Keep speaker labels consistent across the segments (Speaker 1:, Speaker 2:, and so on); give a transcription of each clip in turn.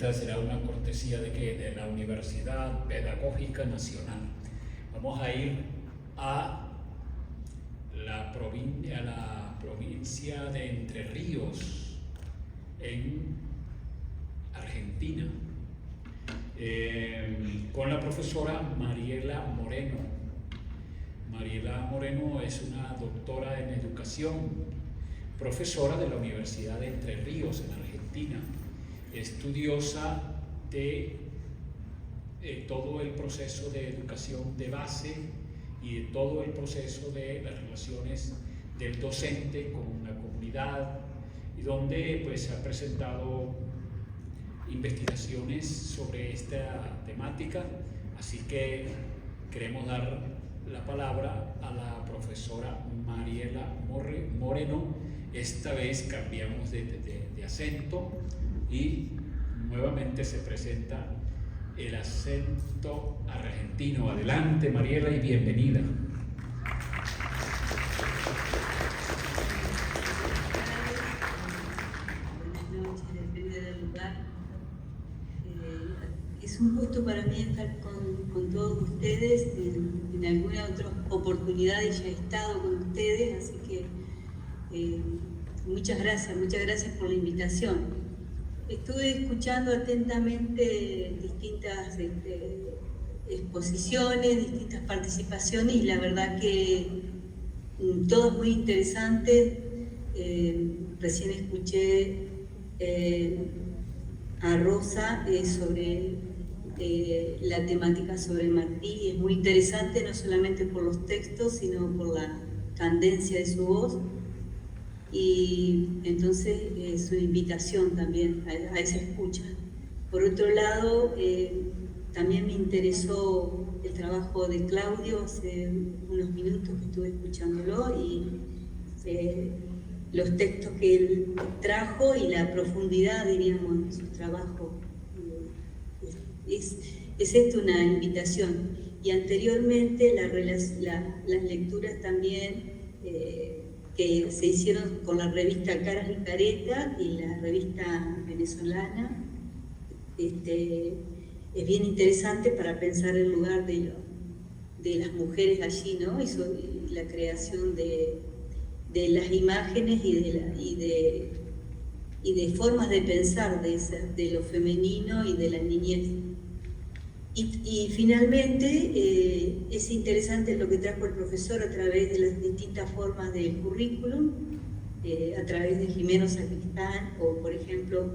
Speaker 1: esta será una cortesía de que de la Universidad Pedagógica Nacional. Vamos a ir a la provincia de Entre Ríos, en Argentina, con la profesora Mariela Moreno. Mariela Moreno es una doctora en educación, profesora de la Universidad de Entre Ríos en Argentina, estudiosa de todo el proceso de educación de base y de todo el proceso de las relaciones del docente con la comunidad, y donde pues ha presentado investigaciones sobre esta temática. Así que queremos dar la palabra a la profesora Mariela Moreno. Esta vez cambiamos de acento y nuevamente se presenta el acento argentino. Adelante, Mariela, y bienvenida.
Speaker 2: Buenas noches, depende del lugar. Es un gusto para mí estar con todos ustedes. En alguna otra oportunidad ya he estado con ustedes, así que muchas gracias por la invitación. Estuve escuchando atentamente distintas exposiciones, distintas participaciones, y la verdad que todas muy interesantes. Recién escuché a Rosa sobre la temática sobre Martí. Es muy interesante, no solamente por los textos, sino por la candencia de su voz. Y entonces es una invitación también a esa escucha. Por otro lado, también me interesó el trabajo de Claudio hace unos minutos que estuve escuchándolo, y los textos que él trajo y la profundidad, diríamos, de su trabajo. Es esto una invitación. Y anteriormente las lecturas también que se hicieron con la revista Caras y Caretas y la revista venezolana, es bien interesante para pensar el lugar de las mujeres allí, ¿no? Y la creación de las imágenes y de formas de pensar de lo femenino y de la niñez. Y finalmente es interesante lo que trajo el profesor a través de las distintas formas del currículum, a través de Jimeno Sacristán, o por ejemplo,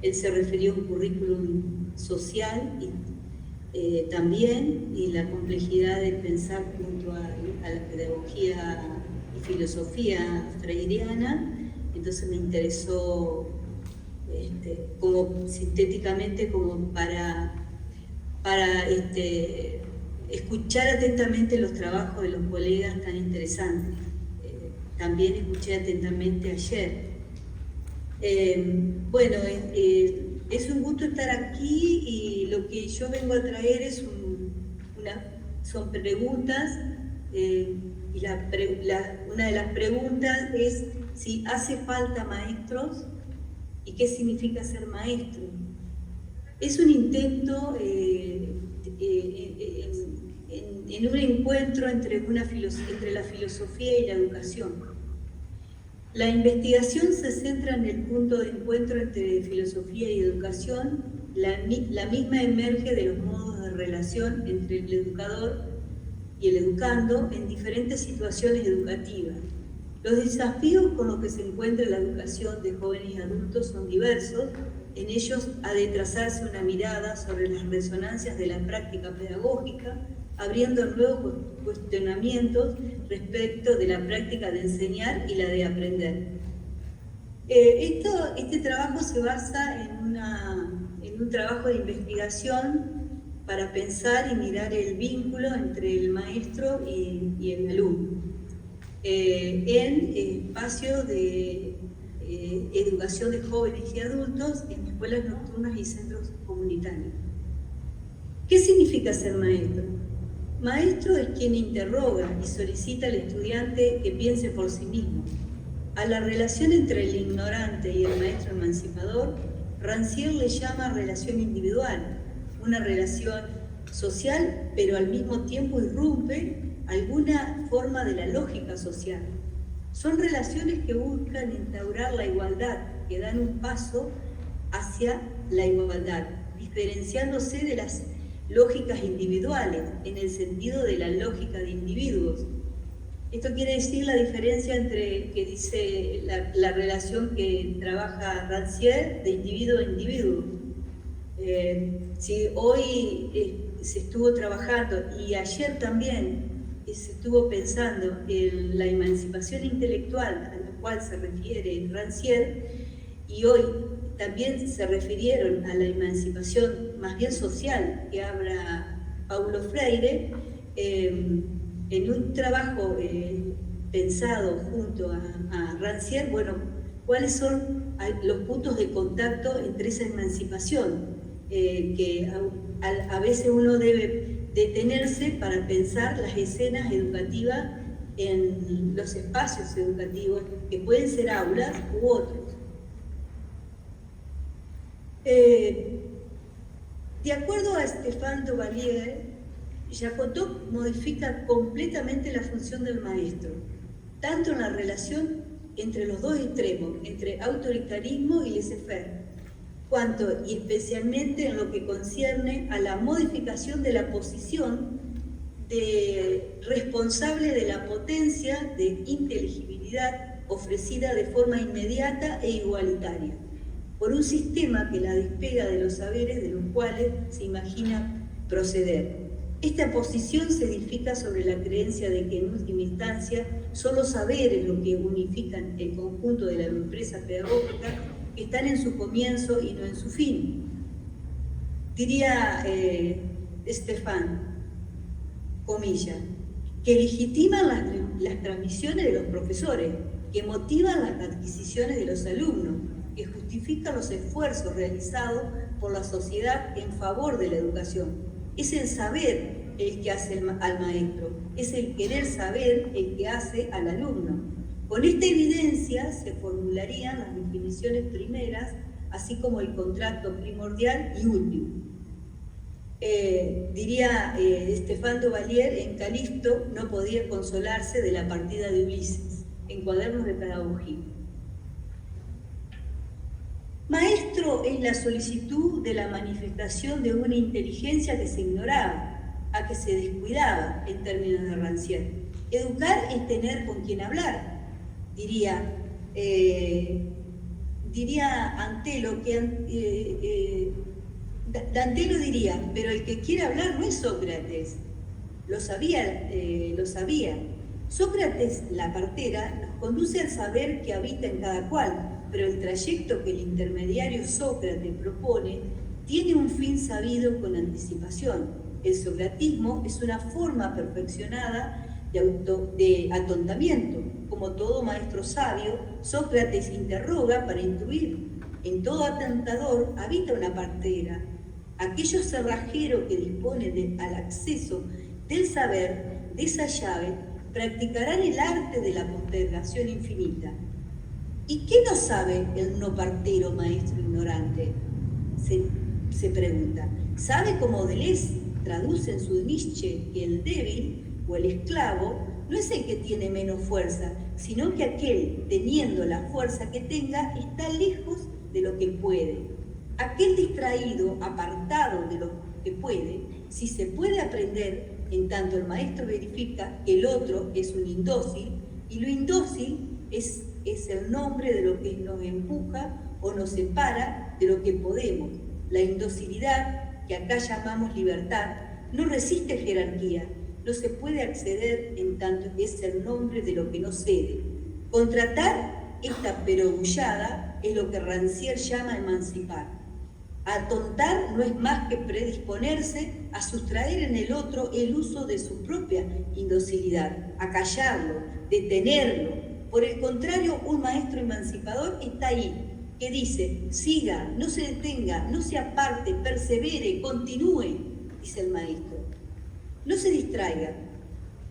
Speaker 2: él se refirió a un currículum social también, y la complejidad de pensar junto a la pedagogía y filosofía freiriana. Entonces me interesó como sintéticamente, como para escuchar atentamente los trabajos de los colegas tan interesantes. También escuché atentamente ayer. Bueno, es un gusto estar aquí, y lo que yo vengo a traer son preguntas, y una de las preguntas es si hace falta maestros y qué significa ser maestro. Es un intento en un encuentro entre la filosofía y la educación. La investigación se centra en el punto de encuentro entre filosofía y educación. La misma emerge de los modos de relación entre el educador y el educando en diferentes situaciones educativas. Los desafíos con los que se encuentra la educación de jóvenes y adultos son diversos. En ellos ha de trazarse una mirada sobre las resonancias de la práctica pedagógica, abriendo nuevos cuestionamientos respecto de la práctica de enseñar y la de aprender. Este trabajo se basa en un trabajo de investigación para pensar y mirar el vínculo entre el maestro y el alumno en espacios de educación de jóvenes y adultos en escuelas nocturnas y centros comunitarios. ¿Qué significa ser maestro? Maestro es quien interroga y solicita al estudiante que piense por sí mismo. A la relación entre el ignorante y el maestro emancipador Rancière le llama relación individual, una relación social, pero al mismo tiempo irrumpe alguna forma de la lógica social. Son relaciones que buscan instaurar la igualdad, que dan un paso hacia la igualdad, diferenciándose de las lógicas individuales, en el sentido de la lógica de individuos. Esto quiere decir la diferencia entre, que dice la relación que trabaja Rancière, de individuo a individuo. Si hoy se estuvo trabajando, y ayer también se estuvo pensando en la emancipación intelectual a la cual se refiere Rancière, y hoy también se refirieron a la emancipación más bien social que habla Paulo Freire, en un trabajo pensado junto a Rancière, bueno, cuáles son los puntos de contacto entre esa emancipación, que a veces uno debe detenerse para pensar las escenas educativas en los espacios educativos, que pueden ser aulas u otros. De acuerdo a Stéphane Duvalier, Jacotot modifica completamente la función del maestro, tanto en la relación entre los dos extremos, entre autoritarismo y laissez-faire, cuanto y especialmente en lo que concierne a la modificación de la posición de responsable de la potencia de inteligibilidad ofrecida de forma inmediata e igualitaria, por un sistema que la despega de los saberes de los cuales se imagina proceder. Esta posición se edifica sobre la creencia de que en última instancia son los saberes los que unifican el conjunto de la empresa pedagógica, que están en su comienzo y no en su fin. Diría Stéphane, comillas, que legitiman las transmisiones de los profesores, que motivan las adquisiciones de los alumnos, que justifican los esfuerzos realizados por la sociedad en favor de la educación. Es el saber el que hace al maestro, es el querer saber el que hace al alumno. Con esta evidencia se formularían las definiciones primeras, así como el contrato primordial y último. Diría Stéphane Duvalier, en Calixto no podía consolarse de la partida de Ulises, en Cuadernos de Pedagogía. Maestro es la solicitud de la manifestación de una inteligencia que se ignoraba, a que se descuidaba, en términos de Rancière. Educar es tener con quien hablar, diría Antelo, Antelo diría, pero el que quiere hablar no es Sócrates, lo sabía. Sócrates, la partera, nos conduce al saber que habita en cada cual, pero el trayecto que el intermediario Sócrates propone tiene un fin sabido con anticipación. El socratismo es una forma perfeccionada de atontamiento. Como todo maestro sabio, Sócrates interroga para intuir. En todo atentador habita una partera, aquello cerrajero que dispone al acceso del saber, de esa llave, practicarán el arte de la postergación infinita. ¿Y qué no sabe el no partero maestro ignorante? Se pregunta. ¿Sabe cómo Deleuze traduce en su Nietzsche que el débil o el esclavo no es el que tiene menos fuerza, sino que aquel, teniendo la fuerza que tenga, está lejos de lo que puede? Aquel distraído, apartado de lo que puede, si se puede aprender, en tanto el maestro verifica que el otro es un indócil, y lo indócil es el nombre de lo que nos empuja o nos separa de lo que podemos. La indocilidad, que acá llamamos libertad, no resiste jerarquía, no se puede acceder en tanto que es el nombre de lo que no cede. Contratar esta perogullada es lo que Rancière llama emancipar. Atontar no es más que predisponerse a sustraer en el otro el uso de su propia indocilidad, a callarlo, detenerlo. Por el contrario, un maestro emancipador está ahí, que dice, siga, no se detenga, no se aparte, persevere, continúe, dice el maestro. No se distraiga,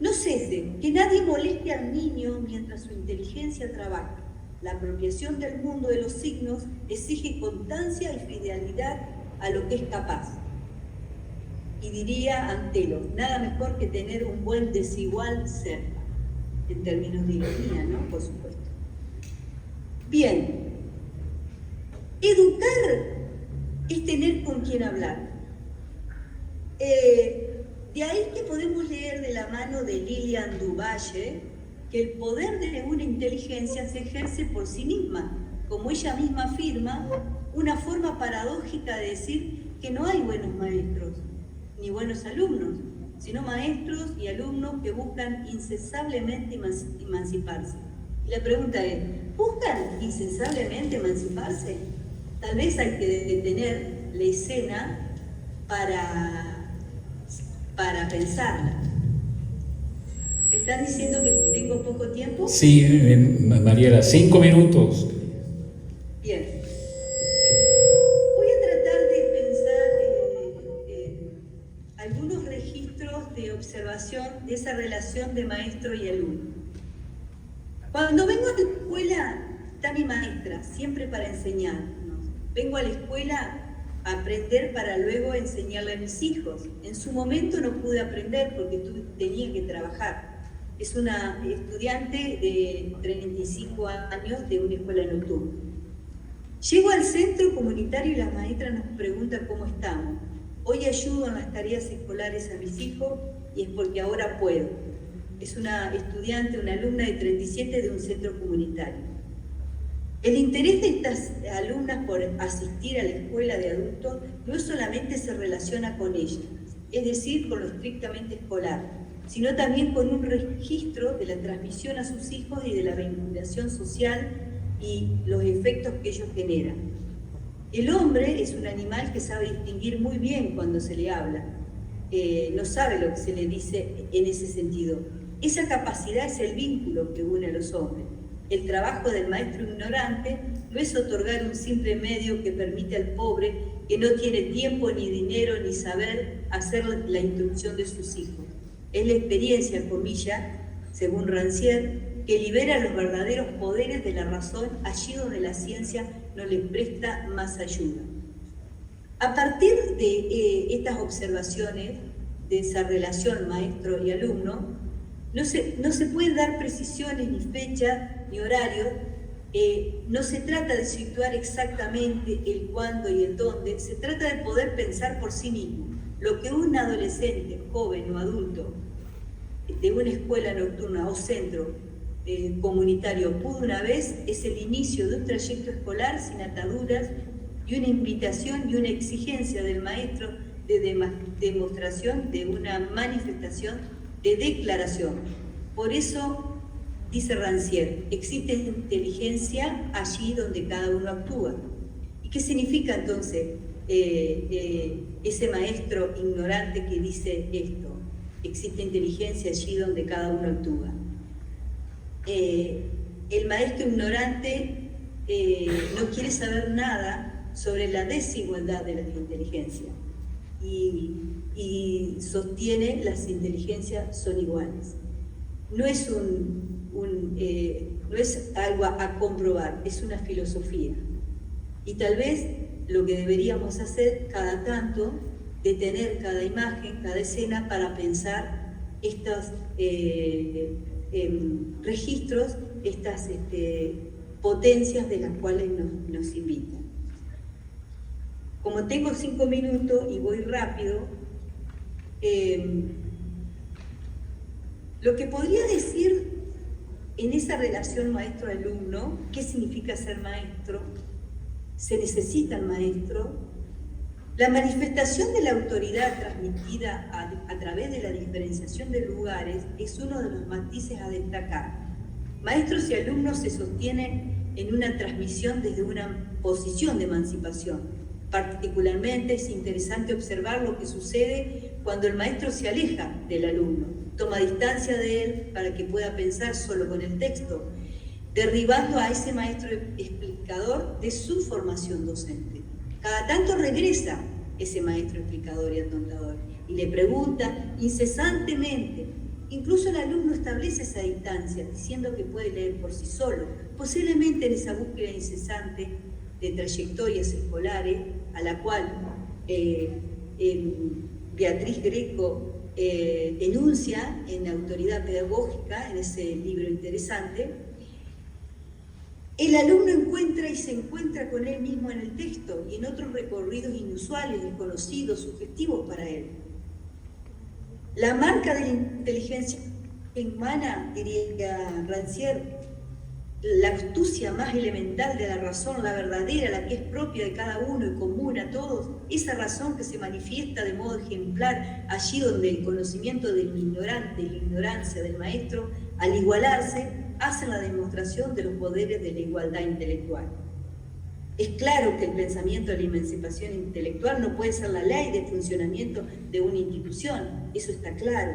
Speaker 2: no cese, que nadie moleste al niño mientras su inteligencia trabaja. La apropiación del mundo de los signos exige constancia y fidelidad a lo que es capaz. Y diría Antelo, nada mejor que tener un buen desigual cerca, en términos de ironía, ¿no? Por supuesto. Bien, educar es tener con quién hablar. De ahí que podemos leer de la mano de Lilian Duvalle que el poder de una inteligencia se ejerce por sí misma, como ella misma afirma, una forma paradójica de decir que no hay buenos maestros ni buenos alumnos, sino maestros y alumnos que buscan incesablemente emanciparse. Y la pregunta es, ¿buscan incesablemente emanciparse? Tal vez hay que detener la escena para pensarla. ¿Estás diciendo que tengo poco tiempo?
Speaker 1: Sí, Mariela, 5 minutos.
Speaker 2: Bien. Voy a tratar de pensar algunos registros de observación de esa relación de maestro y alumno. Cuando vengo a la escuela, está mi maestra, siempre para enseñarnos. Vengo a la escuela a aprender para luego enseñarle a mis hijos. En su momento no pude aprender porque tenía que trabajar. Es una estudiante de 35 años de una escuela nocturna. Llego al centro comunitario y la maestra nos pregunta cómo estamos. Hoy ayudo en las tareas escolares a mis hijos y es porque ahora puedo. Es una estudiante, una alumna de 37 de un centro comunitario. El interés de estas alumnas por asistir a la escuela de adultos no solamente se relaciona con ellas, es decir, con lo estrictamente escolar, sino también con un registro de la transmisión a sus hijos y de la vinculación social y los efectos que ellos generan. El hombre es un animal que sabe distinguir muy bien cuando se le habla, no sabe lo que se le dice en ese sentido. Esa capacidad es el vínculo que une a los hombres. El trabajo del maestro ignorante no es otorgar un simple medio que permite al pobre, que no tiene tiempo, ni dinero, ni saber, hacer la instrucción de sus hijos. Es la experiencia, comillas, según Rancière, que libera los verdaderos poderes de la razón allí donde la ciencia no les presta más ayuda. A partir de estas observaciones, de esa relación maestro y alumno, no se pueden dar precisiones ni fechas ni horarios, no se trata de situar exactamente el cuándo y el dónde, se trata de poder pensar por sí mismo. Lo que un adolescente, joven o adulto de una escuela nocturna o centro comunitario pudo una vez es el inicio de un trayecto escolar sin ataduras y una invitación y una exigencia del maestro de demostración de una manifestación de declaración. Por eso, dice Rancière, existe inteligencia allí donde cada uno actúa. ¿Y qué significa entonces ese maestro ignorante que dice esto? Existe inteligencia allí donde cada uno actúa. El maestro ignorante no quiere saber nada sobre la desigualdad de las inteligencias y sostiene las inteligencias son iguales. No es no es algo a comprobar, es una filosofía. Y tal vez lo que deberíamos hacer cada tanto, detener cada imagen, cada escena para pensar estos registros, estas potencias de las cuales nos invitan. Como tengo 5 minutos y voy rápido, lo que podría decir en esa relación maestro-alumno, ¿qué significa ser maestro? ¿Se necesita el maestro? La manifestación de la autoridad transmitida a través de la diferenciación de lugares es uno de los matices a destacar. Maestros y alumnos se sostienen en una transmisión desde una posición de emancipación. Particularmente es interesante observar lo que sucede cuando el maestro se aleja del alumno, toma distancia de él para que pueda pensar solo con el texto, derribando a ese maestro explicador de su formación docente. Cada tanto regresa ese maestro explicador y atontador y le pregunta incesantemente Incluso el alumno establece esa distancia, diciendo que puede leer por sí solo, posiblemente en esa búsqueda incesante de trayectorias escolares, a la cual Beatriz Greco denuncia en Autoridad Pedagógica, en ese libro interesante. El alumno encuentra y se encuentra con él mismo en el texto y en otros recorridos inusuales, desconocidos, sugestivos para él. La marca de la inteligencia humana, diría Rancière, la astucia más elemental de la razón, la verdadera, la que es propia de cada uno y común a todos, esa razón que se manifiesta de modo ejemplar allí donde el conocimiento del ignorante y la ignorancia del maestro, al igualarse, hacen la demostración de los poderes de la igualdad intelectual. Es claro que el pensamiento de la emancipación intelectual no puede ser la ley de funcionamiento de una institución, eso está claro.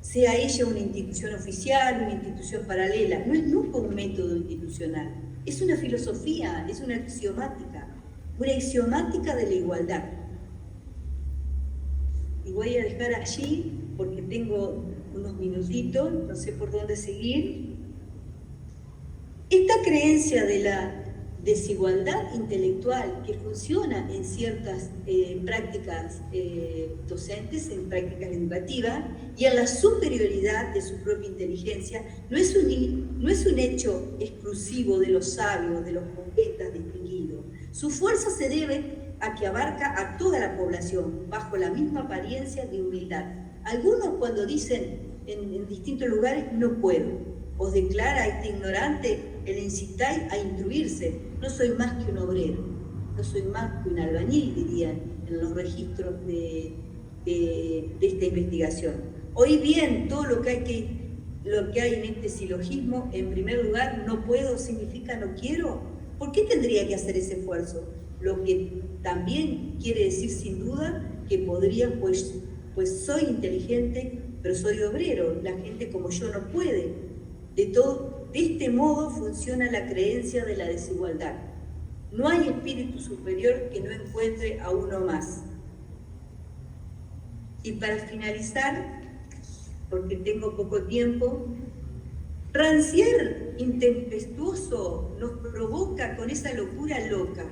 Speaker 2: Sea ella una institución oficial, una institución paralela, no es nunca un método institucional, es una filosofía, es una axiomática de la igualdad. Y voy a dejar allí, porque tengo unos minutitos, no sé por dónde seguir. Esta creencia de la desigualdad intelectual que funciona en ciertas prácticas docentes, en prácticas educativas, y en la superioridad de su propia inteligencia, no es un hecho exclusivo de los sabios, de los poetas distinguidos. Su fuerza se debe a que abarca a toda la población, bajo la misma apariencia de humildad. Algunos cuando dicen en distintos lugares, no puedo, os declara a este ignorante, el incitáis a instruirse, no soy más que un obrero, no soy más que un albañil, dirían en los registros de esta investigación. Hoy bien, todo lo que hay en este silogismo, en primer lugar, no puedo significa no quiero. ¿Por qué tendría que hacer ese esfuerzo? Lo que también quiere decir sin duda que podría, pues soy inteligente, pero soy obrero, la gente como yo no puede. De este modo funciona la creencia de la desigualdad. No hay espíritu superior que no encuentre a uno más. Y para finalizar, porque tengo poco tiempo, Rancière, intempestuoso, nos provoca con esa locura loca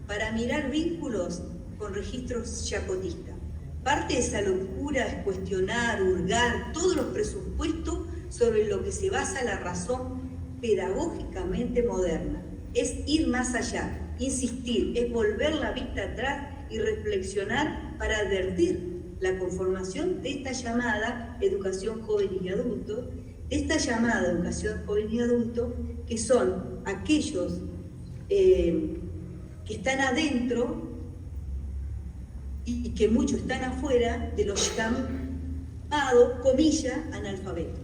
Speaker 2: para mirar vínculos con registros chacotistas. Parte de esa locura es cuestionar, hurgar todos los presupuestos sobre lo que se basa la razón pedagógicamente moderna. Es ir más allá, insistir, es volver la vista atrás y reflexionar para advertir la conformación de esta llamada educación joven y adulto, que son aquellos que están adentro y que muchos están afuera de los llamados, comillas, analfabetos.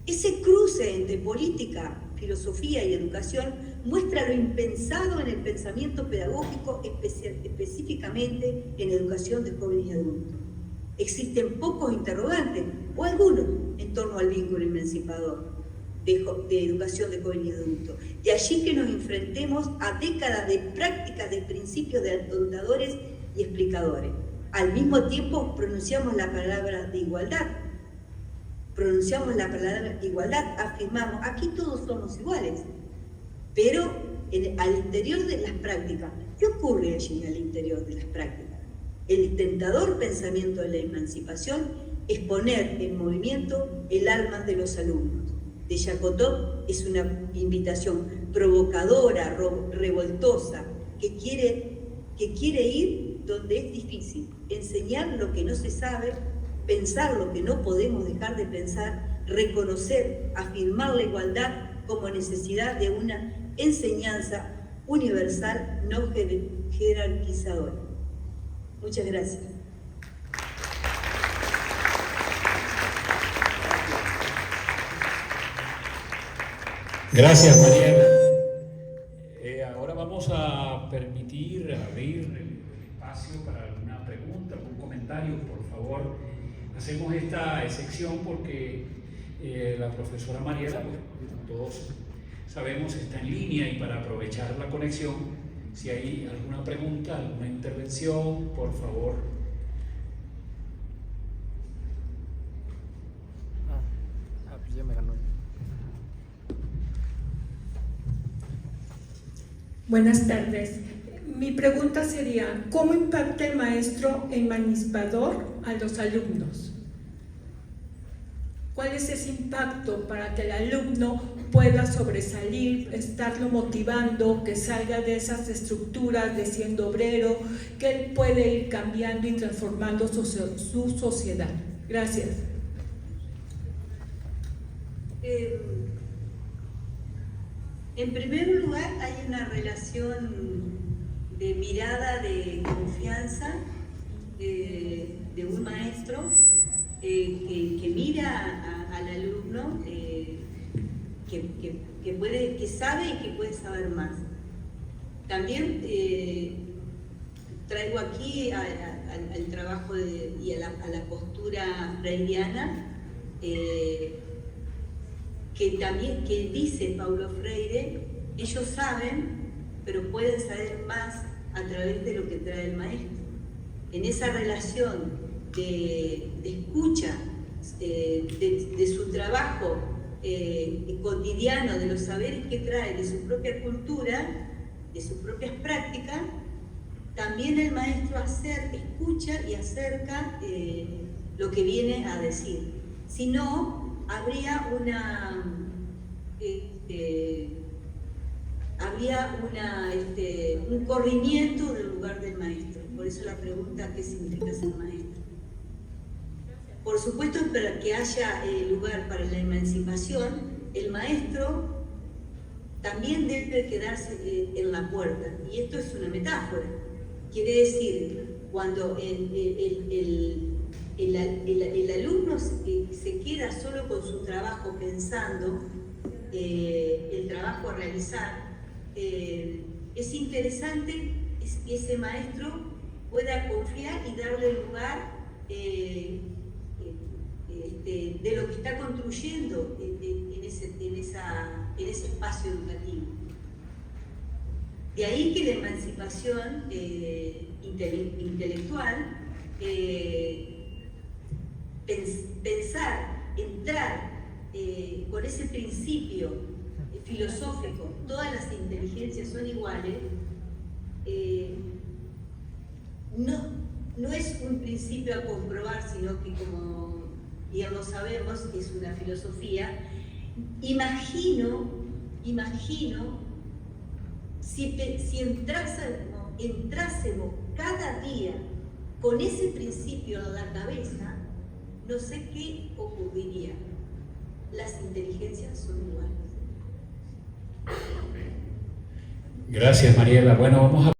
Speaker 2: Ese cruce entre política, filosofía y educación muestra lo impensado en el pensamiento pedagógico, específicamente en educación de jóvenes y adultos. Existen pocos interrogantes, o algunos, en torno al vínculo emancipador de educación de jóvenes y adultos. De allí que nos enfrentemos a décadas de prácticas de principios de adoptadores y explicadores. Al mismo tiempo pronunciamos la palabra de igualdad. Afirmamos, aquí todos somos iguales, pero al interior de las prácticas, ¿qué ocurre allí al interior de las prácticas? El tentador pensamiento de la emancipación es poner en movimiento el alma de los alumnos. De Jacotot es una invitación provocadora, revoltosa, que quiere ir donde es difícil, enseñar lo que no se sabe, pensar lo que no podemos dejar de pensar, reconocer, afirmar la igualdad como necesidad de una enseñanza universal no jerarquizadora. Muchas gracias.
Speaker 1: Gracias, Mariela. Ahora vamos a permitir abrir el espacio para alguna pregunta, algún comentario, por favor. Hacemos esta sección porque la profesora Mariela, pues, todos sabemos, está en línea, y para aprovechar la conexión, si hay alguna pregunta, alguna intervención, por favor.
Speaker 3: Buenas tardes. Mi pregunta sería, ¿cómo impacta el maestro emancipador a los alumnos? ¿Cuál es ese impacto para que el alumno pueda sobresalir, estarlo motivando, que salga de esas estructuras de siendo obrero, que él puede ir cambiando y transformando su sociedad? Gracias.
Speaker 2: En primer lugar, hay una relación de mirada, de confianza de un maestro que mira al alumno, que sabe y que puede saber más. También traigo aquí al trabajo y a la postura freiriana, que dice Paulo Freire: ellos saben, pero pueden saber más a través de lo que trae el maestro. En esa relación de escucha de su trabajo cotidiano, de los saberes que trae, de su propia cultura, de sus propias prácticas, también el maestro escucha y acerca lo que viene a decir. Si no, habría un corrimiento del lugar del maestro. Por eso la pregunta: ¿qué significa ser maestro? Por supuesto, para que haya lugar para la emancipación, el maestro también debe quedarse en la puerta. Y esto es una metáfora. Quiere decir, cuando el alumno se queda solo con su trabajo pensando el trabajo a realizar, es interesante que ese maestro pueda confiar y darle lugar de lo que está construyendo en ese espacio educativo. De ahí que la emancipación intelectual, pensar, entrar con ese principio filosófico, todas las inteligencias son iguales, no es un principio a comprobar, sino que, como ya lo sabemos, es una filosofía. Imagino si entrásemos cada día con ese principio en la cabeza, no sé qué ocurriría. Las inteligencias son iguales.
Speaker 1: Gracias, Mariela. Bueno, vamos a